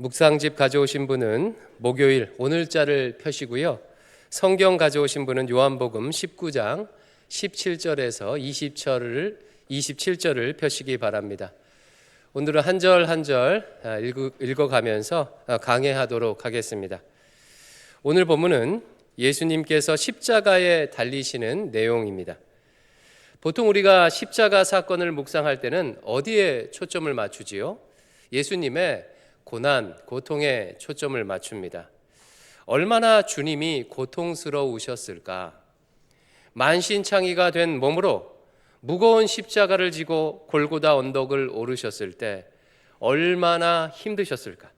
묵상집 가져오신 분은 목요일 오늘자를 펴시고요. 성경 가져오신 분은 요한복음 19장 17절에서 27절을 펴시기 바랍니다. 오늘은 한 절 한 절 읽어가면서 강해하도록 하겠습니다. 오늘 본문은 예수님께서 십자가에 달리시는 내용입니다. 보통 우리가 십자가 사건을 묵상할 때는 어디에 초점을 맞추지요? 예수님의 고난, 고통에 초점을 맞춥니다. 얼마나 주님이 고통스러우셨을까? 만신창이가 된 몸으로 무거운 십자가를 지고 골고다 언덕을 오르셨을 때 얼마나 힘드셨을까?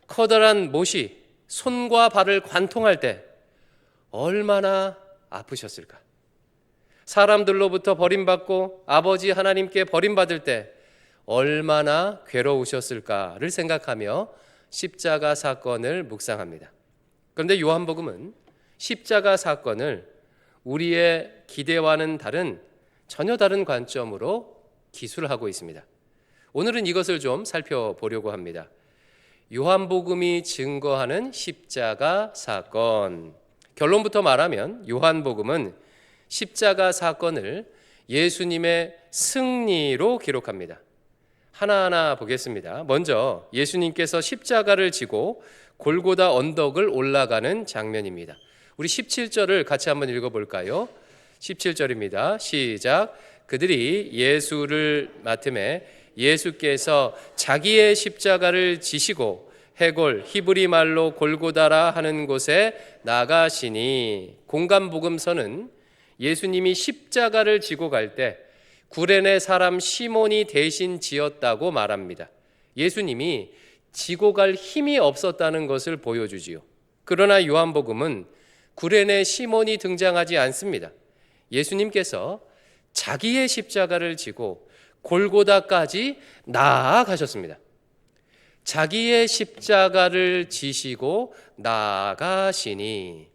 커다란 못이 손과 발을 관통할 때 얼마나 아프셨을까? 사람들로부터 버림받고 아버지 하나님께 버림받을 때 얼마나 괴로우셨을까를 생각하며 십자가 사건을 묵상합니다. 그런데 요한복음은 십자가 사건을 우리의 기대와는 전혀 다른 관점으로 기술하고 있습니다. 오늘은 이것을 좀 살펴보려고 합니다. 요한복음이 증거하는 십자가 사건. 결론부터 말하면 요한복음은 십자가 사건을 예수님의 승리로 기록합니다. 하나하나 보겠습니다. 먼저 예수님께서 십자가를 지고 골고다 언덕을 올라가는 장면입니다. 우리 17절을 같이 한번 읽어볼까요? 17절입니다. 시작. 그들이 예수를 맡음에 예수께서 자기의 십자가를 지시고 해골 히브리 말로 골고다라 하는 곳에 나가시니, 공간복음서는 예수님이 십자가를 지고 갈 때 구레네 사람 시몬이 대신 지었다고 말합니다. 예수님이 지고 갈 힘이 없었다는 것을 보여주지요. 그러나 요한복음은 구레네 시몬이 등장하지 않습니다. 예수님께서 자기의 십자가를 지고 골고다까지 나아가셨습니다. 자기의 십자가를 지시고 나아가시니,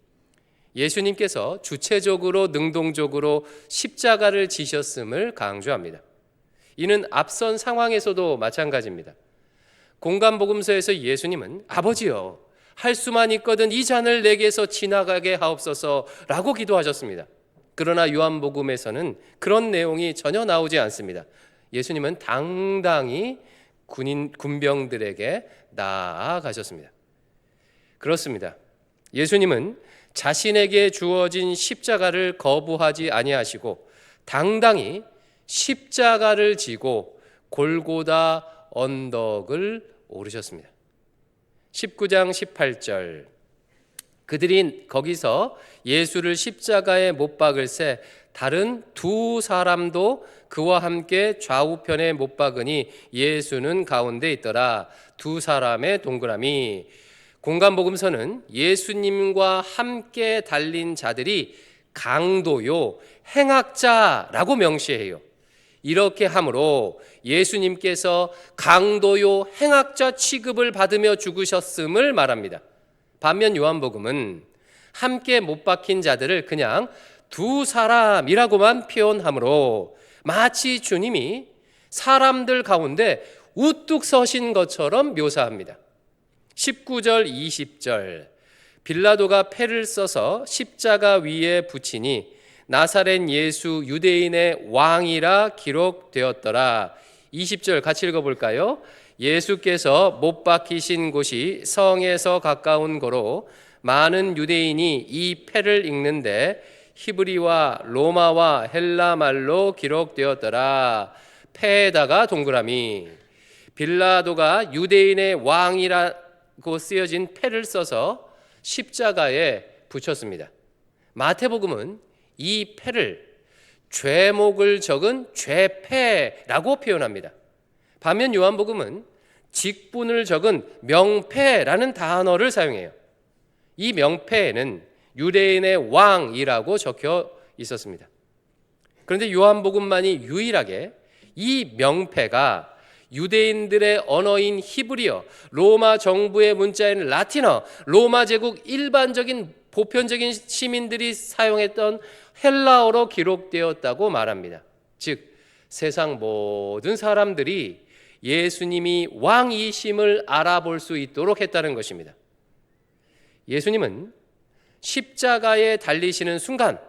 예수님께서 주체적으로 능동적으로 십자가를 지셨음을 강조합니다. 이는 앞선 상황에서도 마찬가지입니다. 공간복음서에서 예수님은 아버지여, 할 수만 있거든 이 잔을 내게서 지나가게 하옵소서 라고 기도하셨습니다. 그러나 요한복음에서는 그런 내용이 전혀 나오지 않습니다. 예수님은 당당히 군병들에게 나아가셨습니다. 그렇습니다. 예수님은 자신에게 주어진 십자가를 거부하지 아니하시고 당당히 십자가를 지고 골고다 언덕을 오르셨습니다. 19장 18절, 그들이 거기서 예수를 십자가에 못 박을새 다른 두 사람도 그와 함께 좌우편에 못 박으니 예수는 가운데 있더라. 두 사람의 동그라미. 공간복음서는 예수님과 함께 달린 자들이 강도요, 행악자라고 명시해요. 이렇게 함으로 예수님께서 강도요, 행악자 취급을 받으며 죽으셨음을 말합니다. 반면 요한복음은 함께 못 박힌 자들을 그냥 두 사람이라고만 표현하므로 마치 주님이 사람들 가운데 우뚝 서신 것처럼 묘사합니다. 19절 20절, 빌라도가 패를 써서 십자가 위에 붙이니 나사렛 예수 유대인의 왕이라 기록되었더라. 20절 같이 읽어볼까요? 예수께서 못 박히신 곳이 성에서 가까운 거로 많은 유대인이 이 패를 읽는데 히브리와 로마와 헬라 말로 기록되었더라. 패에다가 동그라미. 빌라도가 유대인의 왕이라고 쓰여진 패를 써서 십자가에 붙였습니다. 마태복음은 이 패를 죄목을 적은 죄패라고 표현합니다. 반면 요한복음은 직분을 적은 명패라는 단어를 사용해요. 이 명패에는 유대인의 왕이라고 적혀 있었습니다. 그런데 요한복음만이 유일하게 이 명패가 유대인들의 언어인 히브리어, 로마 정부의 문자인 라틴어, 로마 제국 일반적인 보편적인 시민들이 사용했던 헬라어로 기록되었다고 말합니다. 즉 세상 모든 사람들이 예수님이 왕이심을 알아볼 수 있도록 했다는 것입니다. 예수님은 십자가에 달리시는 순간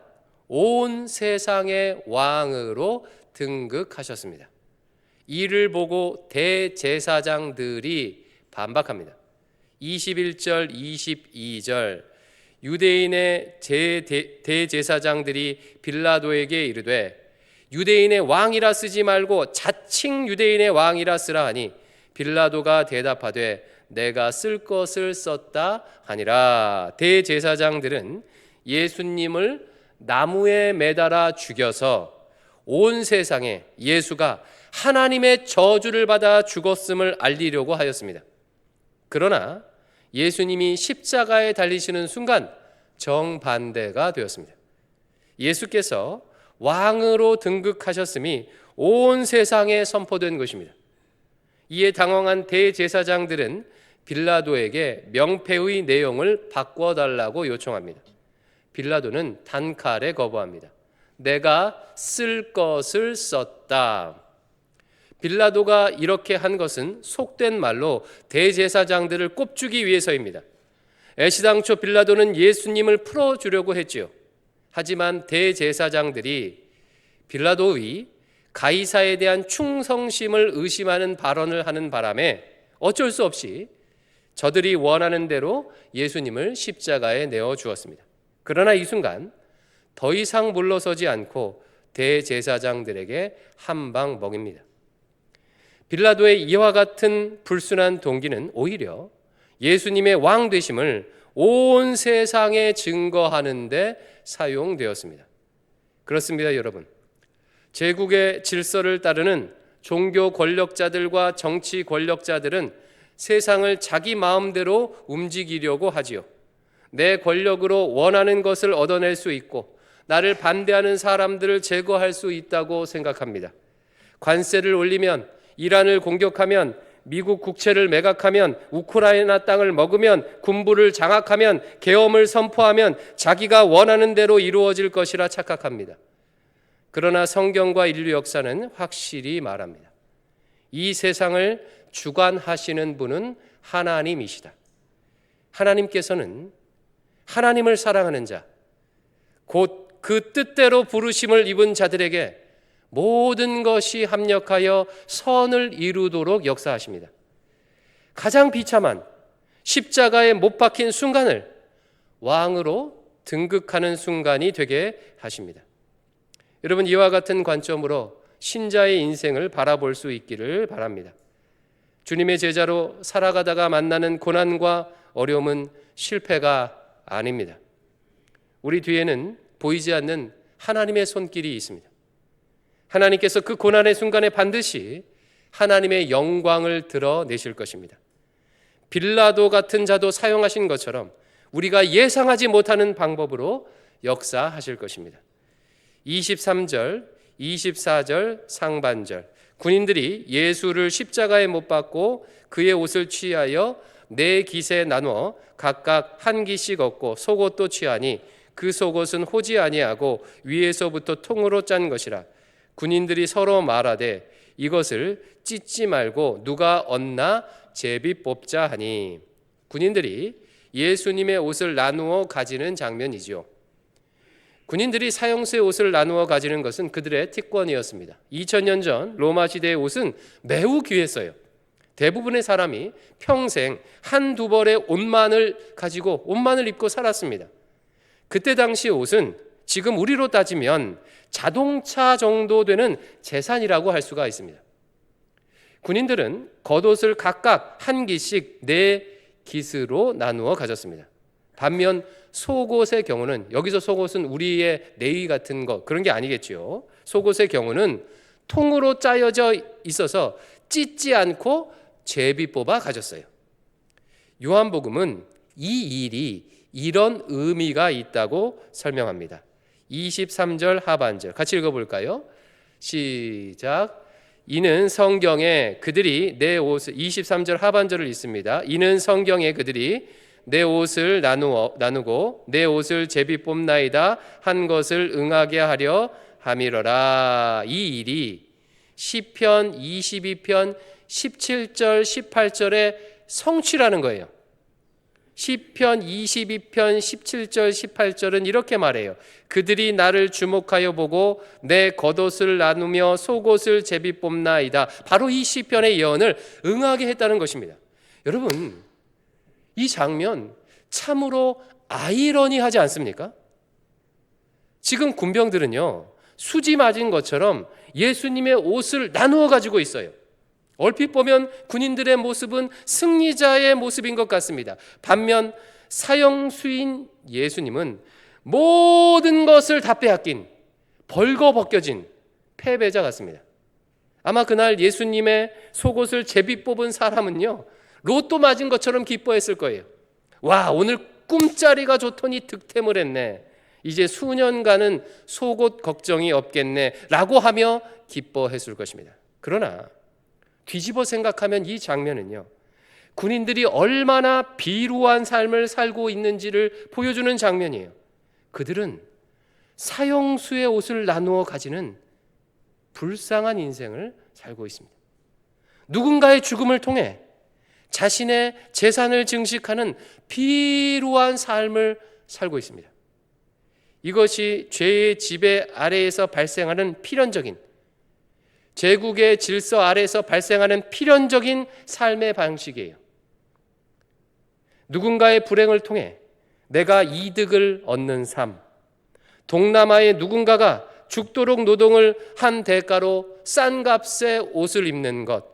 온 세상의 왕으로 등극하셨습니다. 이를 보고 대제사장들이 반박합니다. 21절, 22절 유대인의 대제사장들이 빌라도에게 이르되 유대인의 왕이라 쓰지 말고 자칭 유대인의 왕이라 쓰라 하니 빌라도가 대답하되 내가 쓸 것을 썼다 하니라. 대제사장들은 예수님을 나무에 매달아 죽여서 온 세상에 예수가 하나님의 저주를 받아 죽었음을 알리려고 하였습니다. 그러나 예수님이 십자가에 달리시는 순간 정반대가 되었습니다. 예수께서 왕으로 등극하셨음이 온 세상에 선포된 것입니다. 이에 당황한 대제사장들은 빌라도에게 명패의 내용을 바꿔달라고 요청합니다. 빌라도는 단칼에 거부합니다. 내가 쓸 것을 썼다. 빌라도가 이렇게 한 것은 속된 말로 대제사장들을 꼽주기 위해서입니다. 애시당초 빌라도는 예수님을 풀어주려고 했지요. 하지만 대제사장들이 빌라도의 가이사에 대한 충성심을 의심하는 발언을 하는 바람에 어쩔 수 없이 저들이 원하는 대로 예수님을 십자가에 내어 주었습니다. 그러나 이 순간 더 이상 물러서지 않고 대제사장들에게 한 방 먹입니다. 빌라도의 이와 같은 불순한 동기는 오히려 예수님의 왕 되심을 온 세상에 증거하는 데 사용되었습니다. 그렇습니다, 여러분. 제국의 질서를 따르는 종교 권력자들과 정치 권력자들은 세상을 자기 마음대로 움직이려고 하지요. 내 권력으로 원하는 것을 얻어낼 수 있고 나를 반대하는 사람들을 제거할 수 있다고 생각합니다. 관세를 올리면, 이란을 공격하면, 미국 국채를 매각하면, 우크라이나 땅을 먹으면, 군부를 장악하면, 계엄을 선포하면 자기가 원하는 대로 이루어질 것이라 착각합니다. 그러나 성경과 인류 역사는 확실히 말합니다. 이 세상을 주관하시는 분은 하나님이시다. 하나님께서는 하나님을 사랑하는 자, 곧 그 뜻대로 부르심을 입은 자들에게 모든 것이 합력하여 선을 이루도록 역사하십니다. 가장 비참한 십자가에 못 박힌 순간을 왕으로 등극하는 순간이 되게 하십니다. 여러분, 이와 같은 관점으로 신자의 인생을 바라볼 수 있기를 바랍니다. 주님의 제자로 살아가다가 만나는 고난과 어려움은 실패가 아닙니다. 우리 뒤에는 보이지 않는 하나님의 손길이 있습니다. 하나님께서 그 고난의 순간에 반드시 하나님의 영광을 드러내실 것입니다. 빌라도 같은 자도 사용하신 것처럼 우리가 예상하지 못하는 방법으로 역사하실 것입니다. 23절, 24절 상반절, 군인들이 예수를 십자가에 못 박고 그의 옷을 취하여 네 깃에 나누어 각각 한 깃씩 얻고 속옷도 취하니 그 속옷은 호지 아니하고 위에서부터 통으로 짠 것이라. 군인들이 서로 말하되 이것을 찢지 말고 누가 얻나 제비 뽑자 하니. 군인들이 예수님의 옷을 나누어 가지는 장면이지요. 군인들이 사형수의 옷을 나누어 가지는 것은 그들의 특권이었습니다. 2000년 전 로마 시대의 옷은 매우 귀했어요. 대부분의 사람이 평생 한두 벌의 옷만을 가지고 옷만을 입고 살았습니다. 그때 당시 옷은 지금 우리로 따지면 자동차 정도 되는 재산이라고 할 수가 있습니다. 군인들은 겉옷을 각각 한 깃씩 네 깃으로 나누어 가졌습니다. 반면 속옷의 경우는, 여기서 속옷은 우리의 내의 같은 것, 그런 게 아니겠지요. 속옷의 경우는 통으로 짜여져 있어서 찢지 않고 제비 뽑아 가졌어요. 요한복음은 이 일이 이런 의미가 있다고 설명합니다. 23절 하반절 같이 읽어볼까요? 시작. 이는 성경에 그들이 내 옷을, 23절 하반절을 읽습니다. 이는 성경에 그들이 내 옷을 나누고 내 옷을 제비 뽑나이다 한 것을 응하게 하려 함이러라. 이 일이 시편 22편 17절, 18절의 성취라는 거예요. 시편 22편 17절, 18절은 이렇게 말해요. 그들이 나를 주목하여 보고 내 겉옷을 나누며 속옷을 제비 뽑나이다. 바로 이 시편의 예언을 응하게 했다는 것입니다. 여러분, 이 장면 참으로 아이러니하지 않습니까? 지금 군병들은요, 수지 맞은 것처럼 예수님의 옷을 나누어 가지고 있어요. 얼핏 보면 군인들의 모습은 승리자의 모습인 것 같습니다. 반면 사형수인 예수님은 모든 것을 다 빼앗긴 벌거벗겨진 패배자 같습니다. 아마 그날 예수님의 속옷을 제비 뽑은 사람은요, 로또 맞은 것처럼 기뻐했을 거예요. 와, 오늘 꿈자리가 좋더니 득템을 했네. 이제 수년간은 속옷 걱정이 없겠네 라고 하며 기뻐했을 것입니다. 그러나 뒤집어 생각하면 이 장면은요, 군인들이 얼마나 비루한 삶을 살고 있는지를 보여주는 장면이에요. 그들은 사형수의 옷을 나누어 가지는 불쌍한 인생을 살고 있습니다. 누군가의 죽음을 통해 자신의 재산을 증식하는 비루한 삶을 살고 있습니다. 이것이 죄의 지배 아래에서 발생하는 필연적인, 제국의 질서 아래에서 발생하는 필연적인 삶의 방식이에요. 누군가의 불행을 통해 내가 이득을 얻는 삶, 동남아의 누군가가 죽도록 노동을 한 대가로 싼 값의 옷을 입는 것,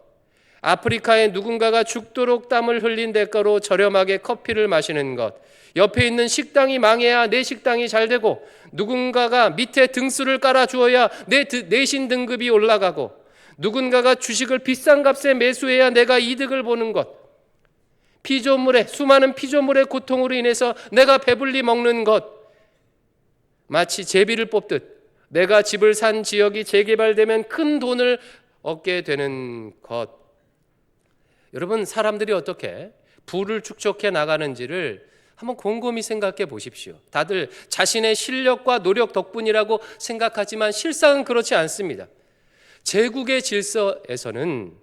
아프리카의 누군가가 죽도록 땀을 흘린 대가로 저렴하게 커피를 마시는 것, 옆에 있는 식당이 망해야 내 식당이 잘 되고, 누군가가 밑에 등수를 깔아주어야 내 내신 등급이 올라가고, 누군가가 주식을 비싼 값에 매수해야 내가 이득을 보는 것, 수많은 피조물의 고통으로 인해서 내가 배불리 먹는 것, 마치 제비를 뽑듯 내가 집을 산 지역이 재개발되면 큰 돈을 얻게 되는 것. 여러분, 사람들이 어떻게 부를 축적해 나가는지를 한번 곰곰이 생각해 보십시오. 다들 자신의 실력과 노력 덕분이라고 생각하지만 실상은 그렇지 않습니다. 제국의 질서에서는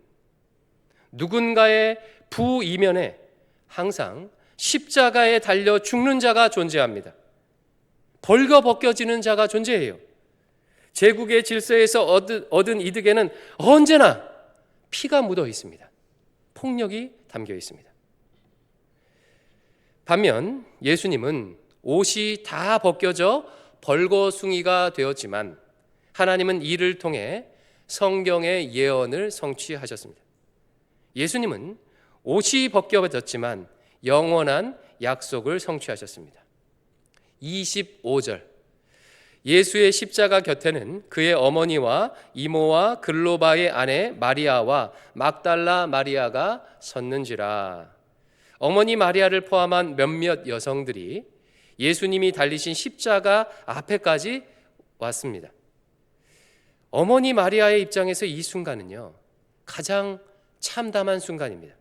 누군가의 부 이면에 항상 십자가에 달려 죽는 자가 존재합니다. 벌거벗겨지는 자가 존재해요. 제국의 질서에서 얻은 이득에는 언제나 피가 묻어 있습니다. 폭력이 담겨 있습니다. 반면 예수님은 옷이 다 벗겨져 벌거숭이가 되었지만 하나님은 이를 통해 성경의 예언을 성취하셨습니다. 예수님은 옷이 벗겨졌지만 영원한 약속을 성취하셨습니다. 25절, 예수의 십자가 곁에는 그의 어머니와 이모와 글로바의 아내 마리아와 막달라 마리아가 섰는지라. 어머니 마리아를 포함한 몇몇 여성들이 예수님이 달리신 십자가 앞에까지 왔습니다. 어머니 마리아의 입장에서 이 순간은요, 가장 참담한 순간입니다.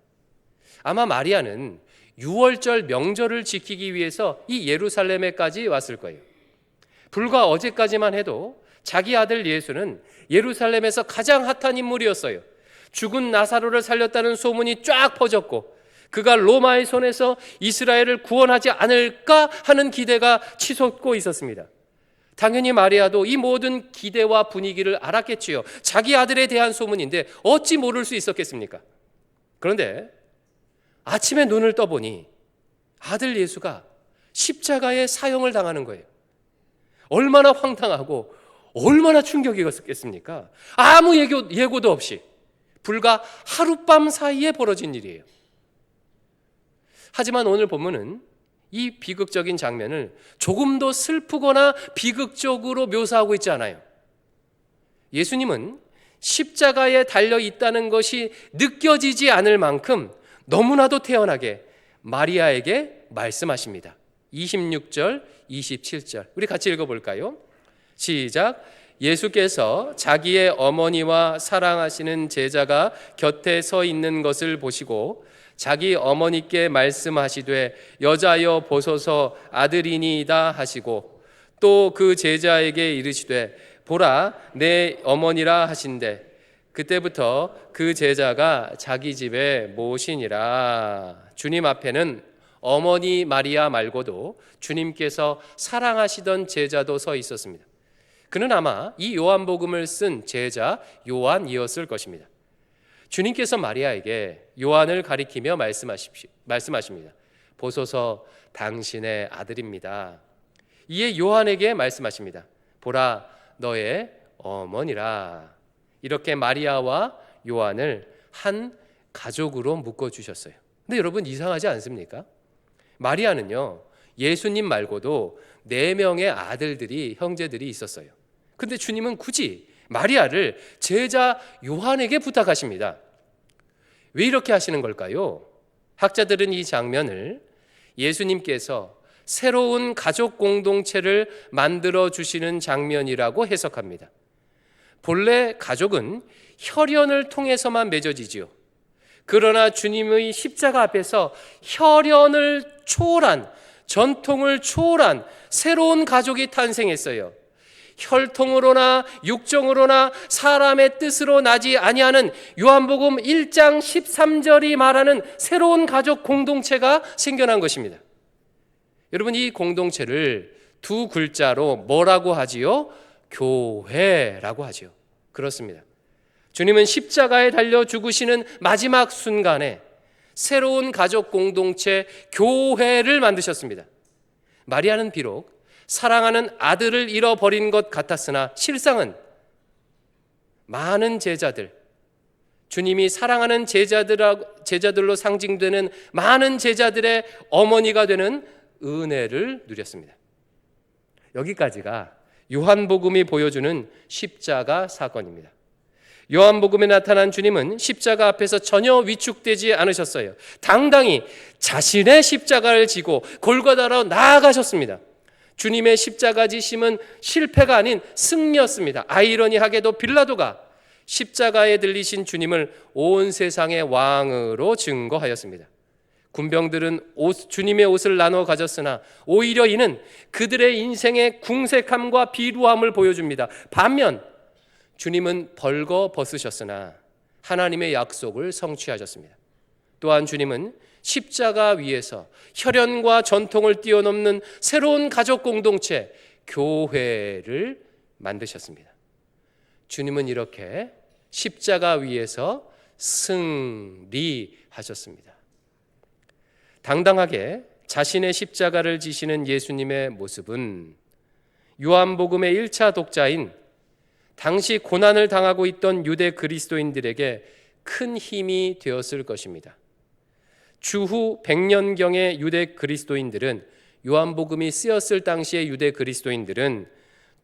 아마 마리아는 유월절 명절을 지키기 위해서 이 예루살렘에까지 왔을 거예요. 불과 어제까지만 해도 자기 아들 예수는 예루살렘에서 가장 핫한 인물이었어요. 죽은 나사로를 살렸다는 소문이 쫙 퍼졌고, 그가 로마의 손에서 이스라엘을 구원하지 않을까 하는 기대가 치솟고 있었습니다. 당연히 마리아도 이 모든 기대와 분위기를 알았겠지요. 자기 아들에 대한 소문인데 어찌 모를 수 있었겠습니까? 그런데 아침에 눈을 떠보니 아들 예수가 십자가에 사형을 당하는 거예요. 얼마나 황당하고 얼마나 충격이었겠습니까? 아무 예고도 없이 불과 하룻밤 사이에 벌어진 일이에요. 하지만 오늘 본문은 이 비극적인 장면을 조금도 슬프거나 비극적으로 묘사하고 있지 않아요. 예수님은 십자가에 달려 있다는 것이 느껴지지 않을 만큼 너무나도 태연하게 마리아에게 말씀하십니다. 26절, 27절 우리 같이 읽어볼까요? 시작. 예수께서 자기의 어머니와 사랑하시는 제자가 곁에 서 있는 것을 보시고 자기 어머니께 말씀하시되 여자여 보소서 아들이니이다 하시고 또 그 제자에게 이르시되 보라 내 어머니라 하신대 그때부터 그 제자가 자기 집에 모시니라. 주님 앞에는 어머니 마리아 말고도 주님께서 사랑하시던 제자도 서 있었습니다. 그는 아마 이 요한복음을 쓴 제자 요한이었을 것입니다. 주님께서 마리아에게 요한을 가리키며 말씀하십니다. 보소서 당신의 아들입니다. 이에 요한에게 말씀하십니다. 보라 너의 어머니라. 이렇게 마리아와 요한을 한 가족으로 묶어주셨어요. 근데 여러분 이상하지 않습니까? 마리아는요 예수님 말고도 4명의 아들들이 형제들이 있었어요. 근데 주님은 굳이 마리아를 제자 요한에게 부탁하십니다. 왜 이렇게 하시는 걸까요? 학자들은 이 장면을 예수님께서 새로운 가족 공동체를 만들어 주시는 장면이라고 해석합니다. 본래 가족은 혈연을 통해서만 맺어지지요. 그러나 주님의 십자가 앞에서 혈연을 초월한, 전통을 초월한 새로운 가족이 탄생했어요. 혈통으로나 육정으로나 사람의 뜻으로 나지 아니하는 요한복음 1장 13절이 말하는 새로운 가족 공동체가 생겨난 것입니다. 여러분 이 공동체를 2 글자로 뭐라고 하지요? 교회라고 하지요. 그렇습니다. 주님은 십자가에 달려 죽으시는 마지막 순간에 새로운 가족 공동체 교회를 만드셨습니다. 마리아는 비록 사랑하는 아들을 잃어버린 것 같았으나 실상은 많은 제자들, 주님이 사랑하는 제자들로 상징되는 많은 제자들의 어머니가 되는 은혜를 누렸습니다. 여기까지가 요한복음이 보여주는 십자가 사건입니다. 요한복음에 나타난 주님은 십자가 앞에서 전혀 위축되지 않으셨어요. 당당히 자신의 십자가를 지고 골고다로 나아가셨습니다. 주님의 십자가 지심은 실패가 아닌 승리였습니다. 아이러니하게도 빌라도가 십자가에 들리신 주님을 온 세상의 왕으로 증거하였습니다. 군병들은 주님의 옷을 나눠 가졌으나 오히려 이는 그들의 인생의 궁색함과 비루함을 보여줍니다. 반면 주님은 벌거 벗으셨으나 하나님의 약속을 성취하셨습니다. 또한 주님은 십자가 위에서 혈연과 전통을 뛰어넘는 새로운 가족 공동체 교회를 만드셨습니다. 주님은 이렇게 십자가 위에서 승리하셨습니다. 당당하게 자신의 십자가를 지시는 예수님의 모습은 요한복음의 1차 독자인 당시 고난을 당하고 있던 유대 그리스도인들에게 큰 힘이 되었을 것입니다. 주후 100년경의 유대 그리스도인들은 요한복음이 쓰였을 당시의 유대 그리스도인들은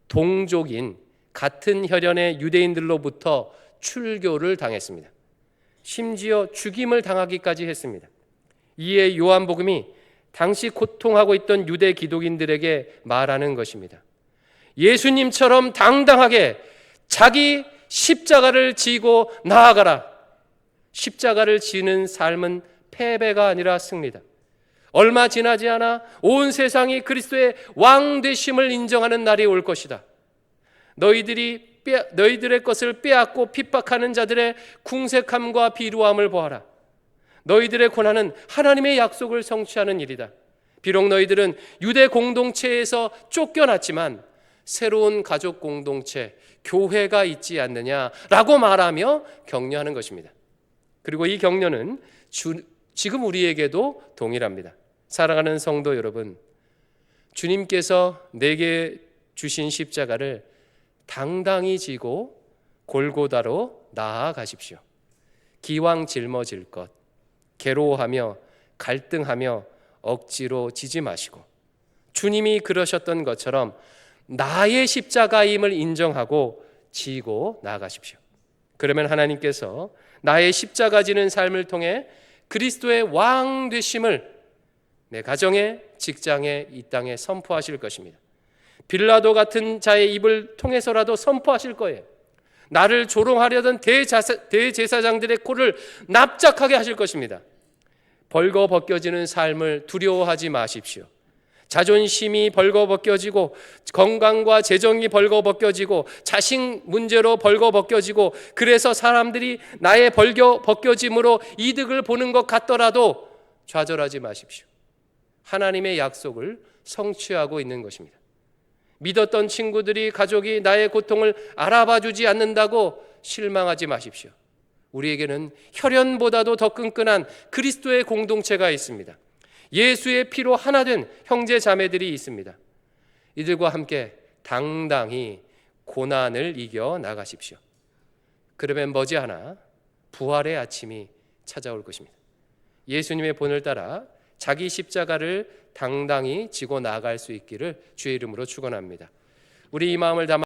동족인 같은 혈연의 유대인들로부터 출교를 당했습니다. 심지어 죽임을 당하기까지 했습니다. 이에 요한복음이 당시 고통하고 있던 유대 기독인들에게 말하는 것입니다. 예수님처럼 당당하게 자기 십자가를 지고 나아가라. 십자가를 지는 삶은 패배가 아니라 승리다. 얼마 지나지 않아 온 세상이 그리스도의 왕 되심을 인정하는 날이 올 것이다. 너희들의 것을 빼앗고 핍박하는 자들의 궁색함과 비루함을 보아라. 너희들의 고난은 하나님의 약속을 성취하는 일이다. 비록 너희들은 유대 공동체에서 쫓겨났지만 새로운 가족 공동체, 교회가 있지 않느냐라고 말하며 격려하는 것입니다. 그리고 이 격려는 지금 우리에게도 동일합니다. 사랑하는 성도 여러분, 주님께서 내게 주신 십자가를 당당히 지고 골고다로 나아가십시오. 기왕 짊어질 것, 괴로워하며 갈등하며 억지로 지지 마시고 주님이 그러셨던 것처럼 나의 십자가임을 인정하고 지고 나아가십시오. 그러면 하나님께서 나의 십자가 지는 삶을 통해 그리스도의 왕 되심을 내 가정에, 직장에, 이 땅에 선포하실 것입니다. 빌라도 같은 자의 입을 통해서라도 선포하실 거예요. 나를 조롱하려던 대제사장들의 코를 납작하게 하실 것입니다. 벌거 벗겨지는 삶을 두려워하지 마십시오. 자존심이 벌거벗겨지고 건강과 재정이 벌거벗겨지고 자식 문제로 벌거벗겨지고 그래서 사람들이 나의 벌거벗겨짐으로 이득을 보는 것 같더라도 좌절하지 마십시오. 하나님의 약속을 성취하고 있는 것입니다. 믿었던 친구들이 가족이 나의 고통을 알아봐 주지 않는다고 실망하지 마십시오. 우리에게는 혈연보다도 더 끈끈한 그리스도의 공동체가 있습니다. 예수의 피로 하나 된 형제 자매들이 있습니다. 이들과 함께 당당히 고난을 이겨 나가십시오. 그러면 머지않아 부활의 아침이 찾아올 것입니다. 예수님의 본을 따라 자기 십자가를 당당히 지고 나아갈 수 있기를 주의 이름으로 축원합니다. 우리 이 마음을 담아